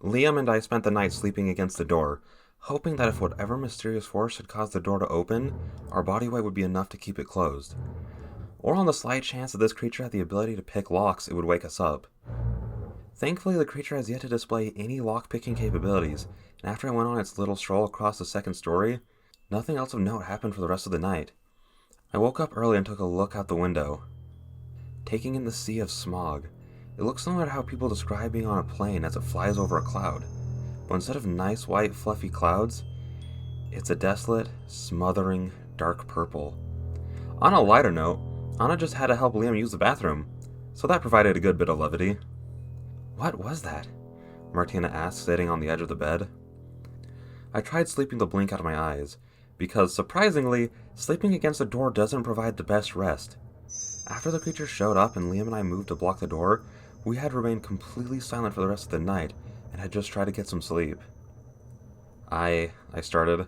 Liam and I spent the night sleeping against the door, hoping that if whatever mysterious force had caused the door to open, our body weight would be enough to keep it closed. Or on the slight chance that this creature had the ability to pick locks, it would wake us up. Thankfully, the creature has yet to display any lock-picking capabilities, and after I went on its little stroll across the second story, nothing else of note happened for the rest of the night. I woke up early and took a look out the window, taking in the sea of smog. It looks similar to how people describe being on a plane as it flies over a cloud, but instead of nice white fluffy clouds, it's a desolate, smothering, dark purple. On a lighter note, Anna just had to help Liam use the bathroom, so that provided a good bit of levity. "What was that?" Martina asked, sitting on the edge of the bed. I tried sleeping the blink out of my eyes, because, surprisingly, sleeping against the door doesn't provide the best rest. After the creature showed up and Liam and I moved to block the door, we had remained completely silent for the rest of the night and had just tried to get some sleep. I started.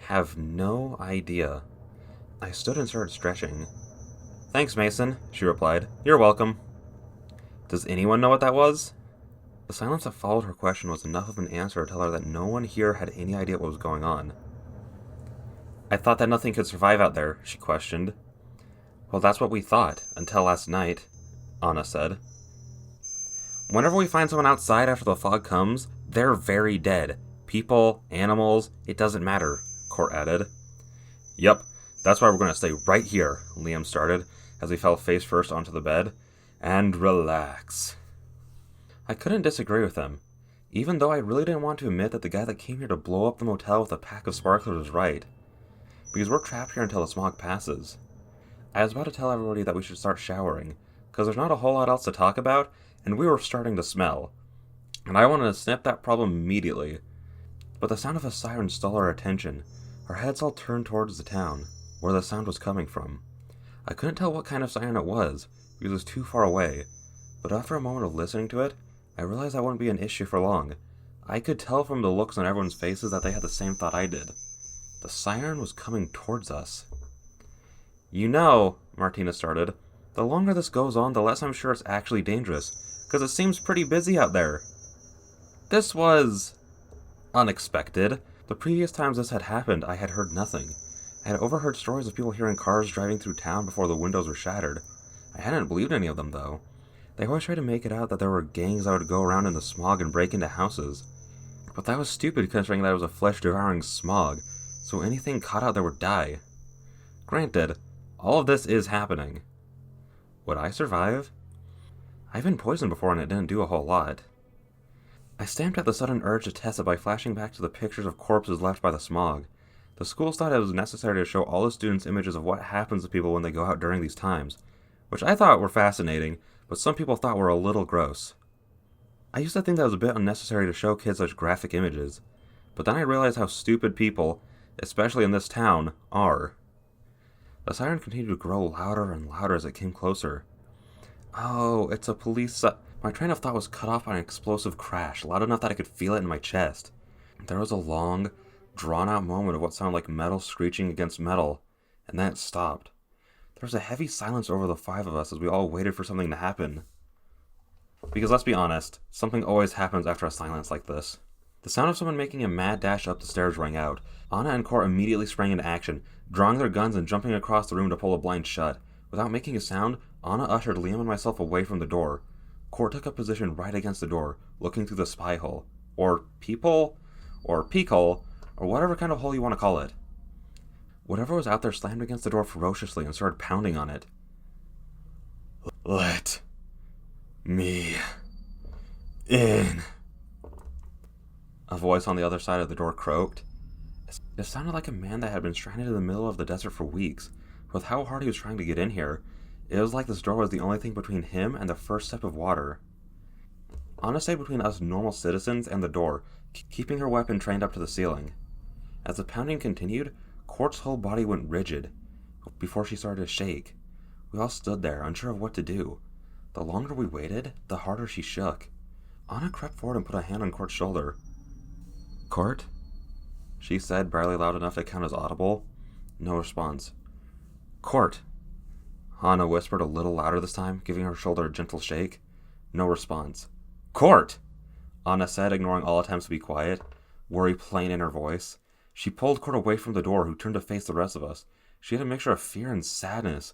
Have no idea. I stood and started stretching. "Thanks, Mason," she replied. "You're welcome." "Does anyone know what that was?" The silence that followed her question was enough of an answer to tell her that no one here had any idea what was going on. "I thought that nothing could survive out there," she questioned. "Well, that's what we thought, until last night," Anna said. "Whenever we find someone outside after the fog comes, they're very dead. People, animals, it doesn't matter," Court added. "Yep, that's why we're going to stay right here," Liam started, as he fell face first onto the bed. "And relax." I couldn't disagree with him, even though I really didn't want to admit that the guy that came here to blow up the motel with a pack of sparklers was right, because we're trapped here until the smog passes. I was about to tell everybody that we should start showering, because there's not a whole lot else to talk about, and we were starting to smell, and I wanted to snip that problem immediately. But the sound of a siren stole our attention. Our heads all turned towards the town, where the sound was coming from. I couldn't tell what kind of siren it was, because it was too far away, but after a moment of listening to it, I realized that wouldn't be an issue for long. I could tell from the looks on everyone's faces that they had the same thought I did. The siren was coming towards us. "You know," Martina started, "the longer this goes on, the less I'm sure it's actually dangerous, because it seems pretty busy out there." This was unexpected. The previous times this had happened, I had heard nothing. I had overheard stories of people hearing cars driving through town before the windows were shattered. I hadn't believed any of them, though. They always tried to make it out that there were gangs that would go around in the smog and break into houses. But that was stupid considering that it was a flesh-devouring smog, so anything caught out there would die. Granted, all of this is happening. Would I survive? I've been poisoned before and it didn't do a whole lot. I stamped at the sudden urge to test it by flashing back to the pictures of corpses left by the smog. The schools thought it was necessary to show all the students images of what happens to people when they go out during these times, which I thought were fascinating, but some people thought were a little gross. I used to think that was a bit unnecessary to show kids such graphic images, but then I realized how stupid people, especially in this town, are. The siren continued to grow louder and louder as it came closer. "Oh, it's a police My train of thought was cut off by an explosive crash, loud enough that I could feel it in my chest. There was a long, drawn-out moment of what sounded like metal screeching against metal, and then it stopped. There was a heavy silence over the five of us as we all waited for something to happen. Because let's be honest, something always happens after a silence like this. The sound of someone making a mad dash up the stairs rang out. Anna and Cor immediately sprang into action, drawing their guns and jumping across the room to pull the blind shut. Without making a sound, Anna ushered Liam and myself away from the door. Cor took a position right against the door, looking through the spy hole. Or peephole? Or peek hole? Or whatever kind of hole you want to call it. Whatever was out there slammed against the door ferociously and started pounding on it. "Let me in," a voice on the other side of the door croaked. It sounded like a man that had been stranded in the middle of the desert for weeks. With how hard he was trying to get in here, it was like this door was the only thing between him and the first step of water. Anna stayed between us normal citizens and the door, keeping her weapon trained up to the ceiling. As the pounding continued, Court's whole body went rigid, before she started to shake. We all stood there, unsure of what to do. The longer we waited, the harder she shook. Anna crept forward and put a hand on Court's shoulder. "Court?" she said, barely loud enough to count as audible. No response. "Court," Anna whispered a little louder this time, giving her shoulder a gentle shake. No response. "Court!" Anna said, ignoring all attempts to be quiet, worry plain in her voice. She pulled Court away from the door, who turned to face the rest of us. She had a mixture of fear and sadness.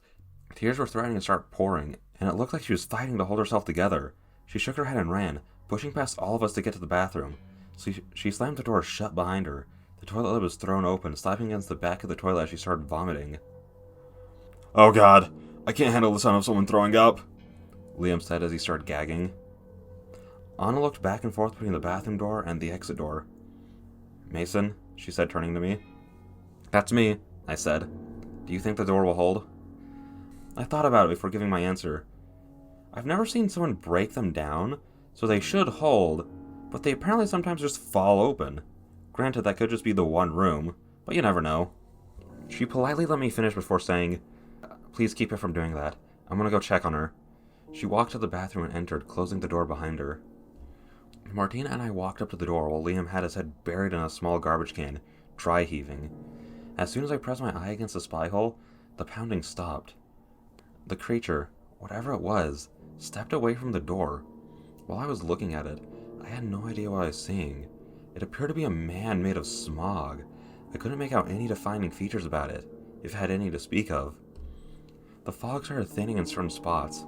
Tears were threatening to start pouring, and it looked like she was fighting to hold herself together. She shook her head and ran, pushing past all of us to get to the bathroom. She slammed the door shut behind her. The toilet lid was thrown open, slapping against the back of the toilet as she started vomiting. "Oh God, I can't handle the sound of someone throwing up," Liam said as he started gagging. Anna looked back and forth between the bathroom door and the exit door. "Mason," she said, turning to me. "That's me," I said. "Do you think the door will hold?" I thought about it before giving my answer. I've never seen someone break them down, so they should hold, but they apparently sometimes just fall open. Granted, that could just be the one room, but you never know. She politely let me finish before saying, "Please keep her from doing that. I'm gonna go check on her." She walked to the bathroom and entered, closing the door behind her. Martina and I walked up to the door while Liam had his head buried in a small garbage can, dry heaving. As soon as I pressed my eye against the spy hole, the pounding stopped. The creature, whatever it was, stepped away from the door. While I was looking at it, I had no idea what I was seeing. It appeared to be a man made of smog. I couldn't make out any defining features about it, if it had any to speak of. The fog started thinning in certain spots,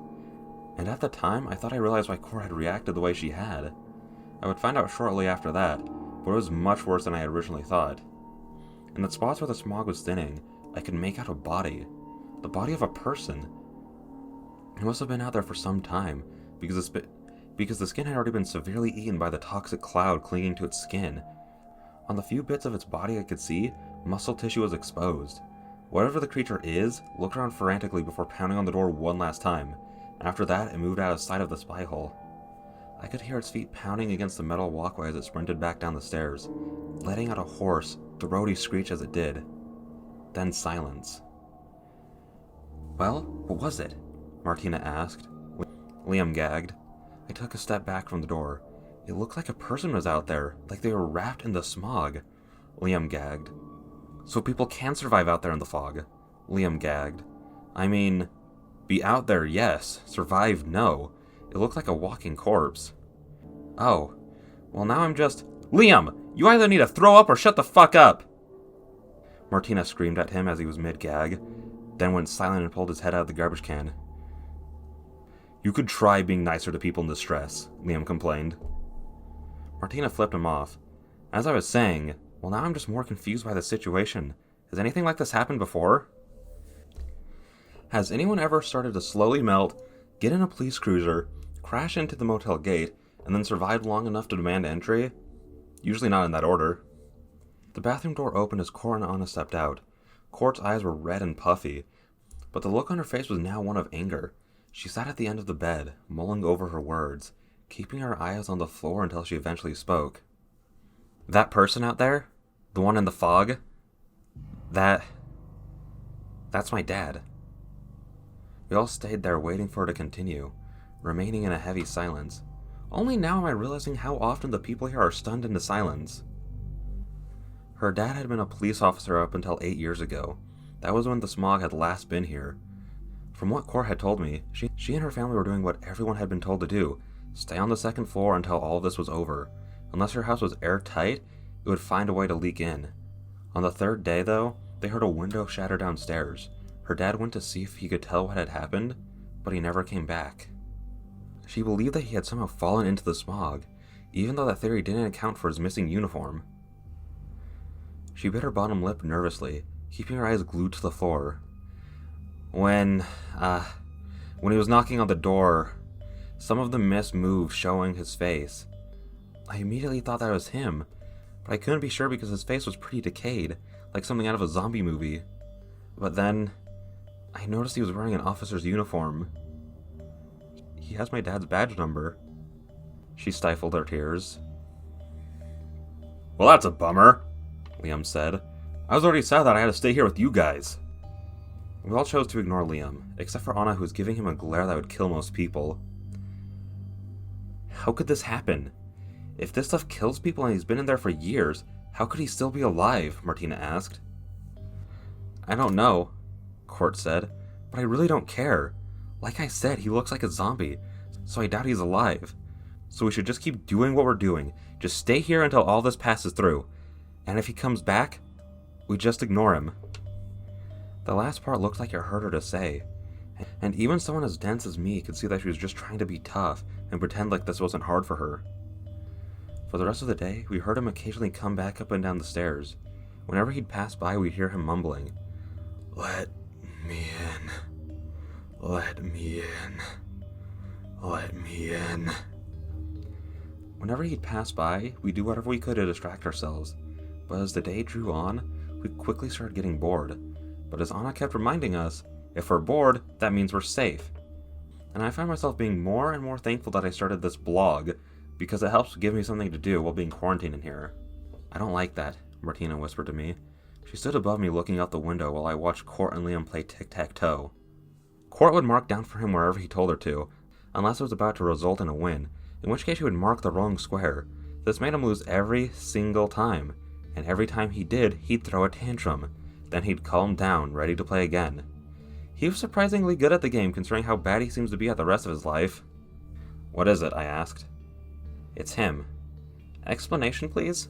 and at the time I thought I realized why Cora had reacted the way she had. I would find out shortly after that, but it was much worse than I had originally thought. In the spots where the smog was thinning, I could make out a body. The body of a person. It must have been out there for some time, because the skin had already been severely eaten by the toxic cloud clinging to its skin. On the few bits of its body I could see, muscle tissue was exposed. Whatever the creature is, looked around frantically before pounding on the door one last time. After that, it moved out of sight of the spy hole. I could hear its feet pounding against the metal walkway as it sprinted back down the stairs, letting out a hoarse, throaty screech as it did. Then silence. "Well, what was it?" Martina asked. Liam gagged. I took a step back from the door. "It looked like a person was out there, like they were wrapped in the smog." Liam gagged. "So people can survive out there in the fog." Liam gagged. "I mean, be out there, yes. Survive, no. It looked like a walking corpse." "Oh. Well, now I'm just..." "Liam! You either need to throw up or shut the fuck up!" Martina screamed at him as he was mid-gag, then went silent and pulled his head out of the garbage can. "You could try being nicer to people in distress," Liam complained. Martina flipped him off. "As I was saying, well, now I'm just more confused by the situation. Has anything like this happened before? Has anyone ever started to slowly melt, get in a police cruiser, crash into the motel gate, and then survived long enough to demand entry? Usually not in that order." The bathroom door opened as Cora and Anna stepped out. Court's eyes were red and puffy, but the look on her face was now one of anger. She sat at the end of the bed, mulling over her words, keeping her eyes on the floor until she eventually spoke. "That person out there? The one in the fog? That's my dad." We all stayed there waiting for her to continue, remaining in a heavy silence. Only now am I realizing how often the people here are stunned into silence. Her dad had been a police officer up until 8 years ago. That was when the smog had last been here. From what Cora had told me, she and her family were doing what everyone had been told to do: stay on the second floor until all of this was over. Unless her house was airtight, it would find a way to leak in. On the third day, though, they heard a window shatter downstairs. Her dad went to see if he could tell what had happened, but he never came back. She believed that he had somehow fallen into the smog, even though that theory didn't account for his missing uniform. She bit her bottom lip nervously, keeping her eyes glued to the floor. When he was knocking on the door, some of the mist moved, showing his face. I immediately thought that it was him, but I couldn't be sure because his face was pretty decayed, like something out of a zombie movie. But then, I noticed he was wearing an officer's uniform. He has my dad's badge number. She stifled her tears. "Well, that's a bummer," Liam said. "I was already sad that I had to stay here with you guys." We all chose to ignore Liam, except for Anna, who was giving him a glare that would kill most people. "How could this happen? If this stuff kills people and he's been in there for years, how could he still be alive?" Martina asked. "I don't know," Court said, "but I really don't care. Like I said, he looks like a zombie, so I doubt he's alive. So we should just keep doing what we're doing. Just stay here until all this passes through. And if he comes back, we just ignore him. The last part looked like it hurt her to say. And even someone as dense as me could see that she was just trying to be tough and pretend like this wasn't hard for her. For the rest of the day, we heard him occasionally come back up and down the stairs. Whenever he'd pass by, we'd hear him mumbling, "Let me in. Let me in. Let me in." Whenever he'd pass by, we'd do whatever we could to distract ourselves. But as the day drew on, we quickly started getting bored. But as Anna kept reminding us, if we're bored, that means we're safe. And I find myself being more and more thankful that I started this blog, because it helps give me something to do while being quarantined in here. "I don't like that," Martina whispered to me. She stood above me looking out the window while I watched Court and Liam play tic-tac-toe. Court would mark down for him wherever he told her to, unless it was about to result in a win, in which case he would mark the wrong square. This made him lose every single time, and every time he did, he'd throw a tantrum. Then he'd calm down, ready to play again. He was surprisingly good at the game considering how bad he seems to be at the rest of his life. "What is it?" I asked. "It's him." "Explanation, please?"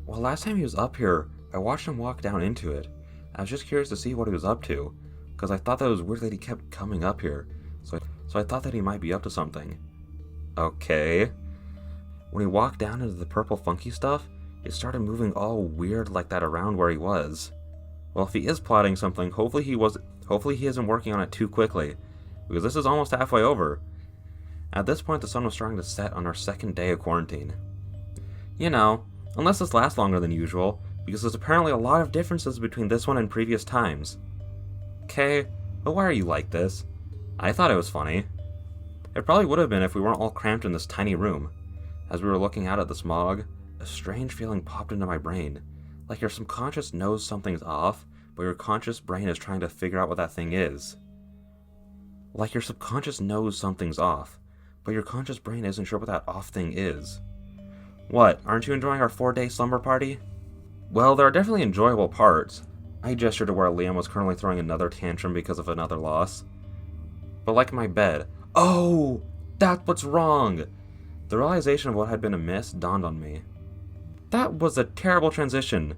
"Well, last time he was up here, I watched him walk down into it. I was just curious to see what he was up to, because I thought that it was weird that he kept coming up here, so I thought that he might be up to something." "Okay." "When he walked down into the purple funky stuff, it started moving all weird like that around where he was. Well, if he is plotting something, hopefully he isn't working on it too quickly, because this is almost halfway over." At this point, the sun was starting to set on our second day of quarantine. "You know, unless this lasts longer than usual, because there's apparently a lot of differences between this one and previous times." "Okay, but why are you like this?" "I thought it was funny." It probably would have been if we weren't all cramped in this tiny room. As we were looking out at the smog, a strange feeling popped into my brain, like your subconscious knows something's off, but your conscious brain is trying to figure out what that thing is. Like your subconscious knows something's off, but your conscious brain isn't sure what that off thing is. "What, aren't you enjoying our 4-day slumber party?" "Well, there are definitely enjoyable parts." I gestured to where Liam was currently throwing another tantrum because of another loss. "But like my bed." "Oh, that's what's wrong!" The realization of what had been amiss dawned on me. That was a terrible transition.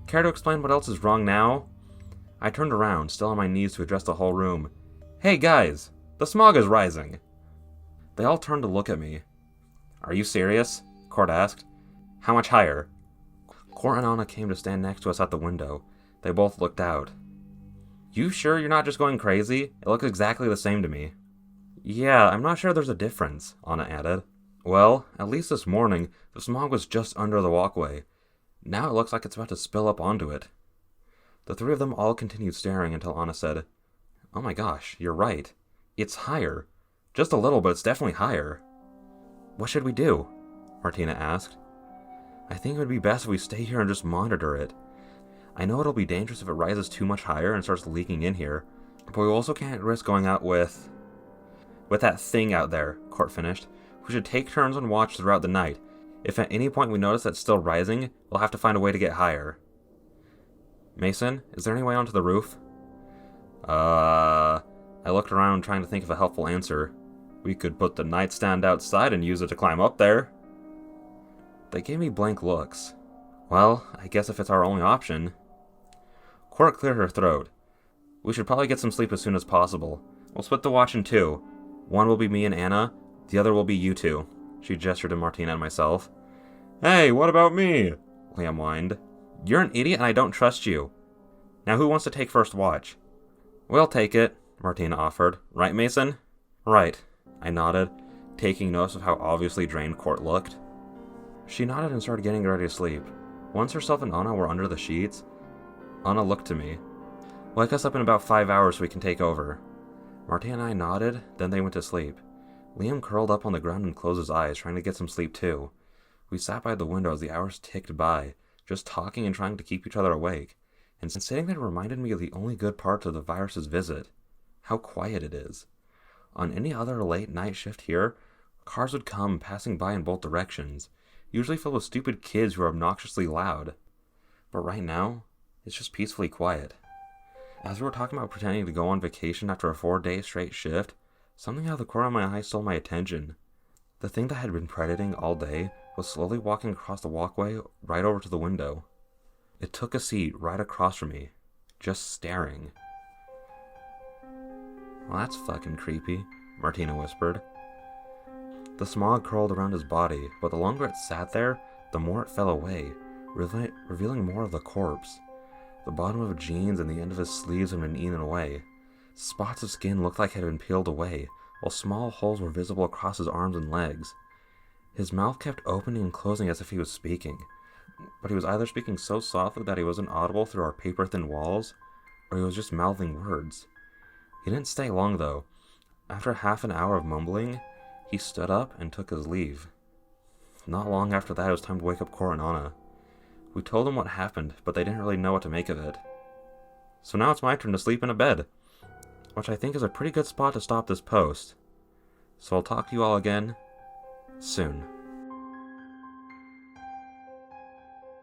Care to explain what else is wrong now? I turned around, still on my knees, to address the whole room. "Hey guys, the smog is rising." They all turned to look at me. "Are you serious?" Court asked. "How much higher?" Court and Anna came to stand next to us at the window. They both looked out. "You sure you're not just going crazy? It looks exactly the same to me." "Yeah, I'm not sure there's a difference," Anna added. "Well, at least this morning, the smog was just under the walkway. Now it looks like it's about to spill up onto it." The three of them all continued staring until Anna said, "Oh my gosh, you're right. It's higher. Just a little, but it's definitely higher." "What should we do?" Martina asked. "I think it would be best if we stay here and just monitor it. I know it'll be dangerous if it rises too much higher and starts leaking in here, but we also can't risk going out with that thing out there," Court finished. "We should take turns on watch throughout the night. If at any point we notice that it's still rising, we'll have to find a way to get higher." "Mason, is there any way onto the roof?" I looked around trying to think of a helpful answer. "We could put the nightstand outside and use it to climb up there." They gave me blank looks. "Well, I guess if it's our only option." Court cleared her throat. "We should probably get some sleep as soon as possible. We'll split the watch in two. One will be me and Anna, the other will be you two." She gestured to Martina and myself. "Hey, what about me?" Liam whined. "You're an idiot and I don't trust you. Now who wants to take first watch?" "We'll take it," Martina offered. "Right, Mason?" "Right," I nodded, taking notice of how obviously drained Court looked. She nodded and started getting ready to sleep. Once herself and Anna were under the sheets, Anna looked to me. "Wake us up in about 5 hours so we can take over." Martina and I nodded, then they went to sleep. Liam curled up on the ground and closed his eyes, trying to get some sleep too. We sat by the window as the hours ticked by, just talking and trying to keep each other awake. And sitting there reminded me of the only good parts of the virus's visit. How quiet it is. On any other late night shift here, cars would come passing by in both directions, usually filled with stupid kids who are obnoxiously loud. But right now, it's just peacefully quiet. As we were talking about pretending to go on vacation after a 4-day straight shift, something out of the corner of my eye stole my attention. The thing that had been predating all day was slowly walking across the walkway right over to the window. It took a seat right across from me, just staring. "Well, that's fucking creepy," Martina whispered. The smog curled around his body, but the longer it sat there, the more it fell away, revealing more of the corpse. The bottom of his jeans and the end of his sleeves had been eaten away. Spots of skin looked like it had been peeled away, while small holes were visible across his arms and legs. His mouth kept opening and closing as if he was speaking, but he was either speaking so softly that he wasn't audible through our paper-thin walls, or he was just mouthing words. He didn't stay long, though. After half an hour of mumbling, he stood up and took his leave. Not long after that, it was time to wake up Cora and Anna. We told them what happened, but they didn't really know what to make of it. So now it's my turn to sleep in a bed, which I think is a pretty good spot to stop this post. So I'll talk to you all again soon.